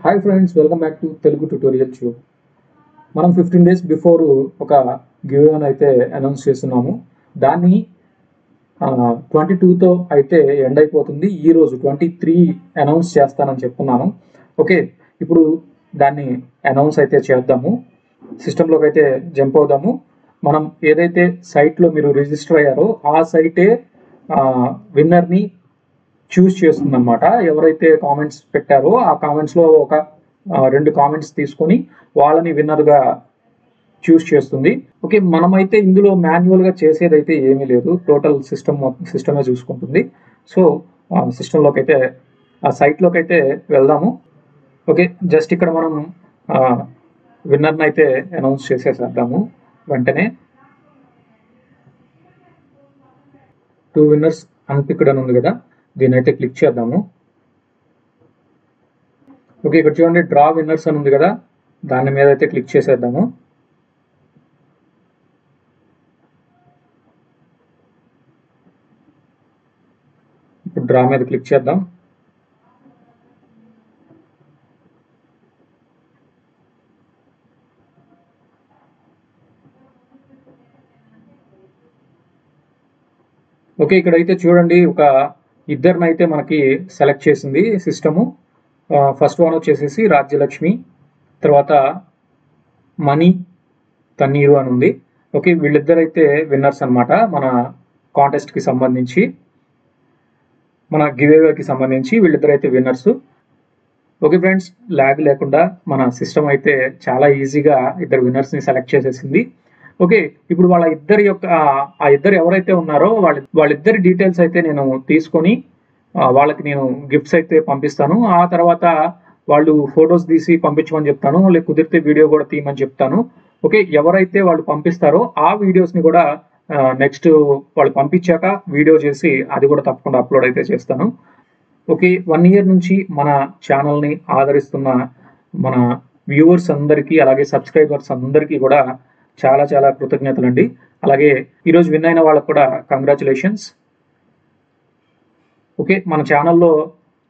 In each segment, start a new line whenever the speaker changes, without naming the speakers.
Hi friends, welcome back to Telugu tutorial tube. మనం 15 days before ఒక give away అయితే announce చేస్తున్నాము. దాన్ని 22తో అయితే ఎండ్ అయిపోతుంది. ఈరోజు 23 అనౌన్స్ చేస్తానని చెప్తున్నాను. ఓకే, ఇప్పుడు దాన్ని అనౌన్స్ అయితే చేద్దాము. సిస్టంలోకి అయితే జంప్ అవుదాము. మనం ఏదైతే సైట్లో మీరు రిజిస్టర్ అయ్యారో ఆ సైటే విన్నర్ని చూస్ చేస్తుంది అనమాట. ఎవరైతే కామెంట్స్ పెట్టారో ఆ కామెంట్స్లో ఒక 2 కామెంట్స్ తీసుకొని వాళ్ళని విన్నర్గా చూస్ చేస్తుంది. ఓకే, మనమైతే ఇందులో మాన్యువల్గా చేసేదైతే ఏమీ లేదు. టోటల్ సిస్టమే చూసుకుంటుంది. సో సిస్టంలోకి అయితే ఆ సైట్లోకి అయితే వెళ్దాము. ఓకే, జస్ట్ ఇక్కడ మనం విన్నర్ని అయితే అనౌన్స్ చేసేసేద్దాము. వెంటనే 2 విన్నర్స్ అన్పిక్డ్ అని ఉంది కదా, దీని అయితే క్లిక్ చేద్దాము. ఓకే, ఇక్కడ చూడండి డ్రా విన్నర్స్ అని ఉంది కదా, దాని మీద అయితే క్లిక్ చేసేద్దాము. ఇప్పుడు డ్రా మీద క్లిక్ చేద్దాం. ఓకే, ఇక్కడైతే చూడండి ఒక ఇద్దరినైతే మనకి సెలెక్ట్ చేసింది సిస్టము. ఫస్ట్ వన్ వచ్చేసేసి రాజ్యలక్ష్మి, తర్వాత మణి తన్నీరు అని ఉంది. ఓకే, వీళ్ళిద్దరైతే విన్నర్స్ అనమాట. మన కాంటెస్ట్కి సంబంధించి, మన గివ్ అవేకి సంబంధించి వీళ్ళిద్దరైతే విన్నర్స్. ఓకే ఫ్రెండ్స్, ల్యాగ్ లేకుండా మన సిస్టమ్ అయితే చాలా ఈజీగా ఇద్దరు విన్నర్స్ని సెలెక్ట్ చేసేసింది. ఓకే, ఇప్పుడు వాళ్ళ ఇద్దరి యొక్క ఆ ఇద్దరు ఎవరైతే ఉన్నారో వాళ్ళిద్దరి డీటెయిల్స్ అయితే నేను తీసుకొని వాళ్ళకి నేను గిఫ్ట్స్ అయితే పంపిస్తాను. ఆ తర్వాత వాళ్ళు ఫొటోస్ తీసి పంపించమని చెప్తాను, లేక కుదిరితే వీడియో కూడా తీయమని చెప్తాను. ఓకే, ఎవరైతే వాళ్ళు పంపిస్తారో ఆ వీడియోస్ని కూడా నెక్స్ట్ వాళ్ళు పంపించాక వీడియో చేసి అది కూడా తప్పకుండా అప్లోడ్ అయితే చేస్తాను. ఓకే, 1 ఇయర్ నుంచి మన ఛానల్ని ఆదరిస్తున్న మన వ్యూవర్స్ అందరికీ, అలాగే సబ్స్క్రైబర్స్ అందరికీ కూడా చాలా చాలా కృతజ్ఞతలు అండి. అలాగే ఈరోజు విన్ అయిన వాళ్ళకు కూడా కంగ్రాచులేషన్స్. ఓకే, మన ఛానల్లో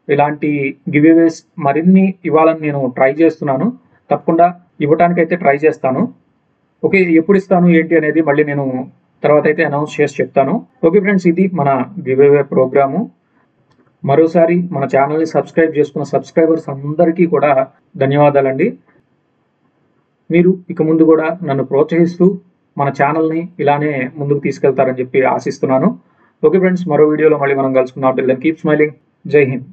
ఇలాంటి గివ్ అవేస్ మరిన్ని ఇవ్వాలని నేను ట్రై చేస్తున్నాను. తప్పకుండా ఇవ్వటానికైతే ట్రై చేస్తాను. ఓకే, ఎప్పుడు ఇస్తాను ఏంటి అనేది మళ్ళీ నేను తర్వాత అయితే అనౌన్స్ చేసి చెప్తాను. ఓకే ఫ్రెండ్స్, ఇది మన గివ్ అవే ప్రోగ్రాము. మరోసారి మన ఛానల్ని సబ్స్క్రైబ్ చేసుకున్న సబ్స్క్రైబర్స్ అందరికీ కూడా ధన్యవాదాలండి. మీరు ఇక ముందు కూడా నన్ను ప్రోత్సహిస్తూ మన ఛానల్ని ఇలానే ముందుకు తీసుకెళ్తారని చెప్పి ఆశిస్తున్నాను. ఓకే ఫ్రెండ్స్, మరో వీడియోలో మళ్ళీ మనం కలుసుకుందాం. Till then keep smiling. Jai Hind.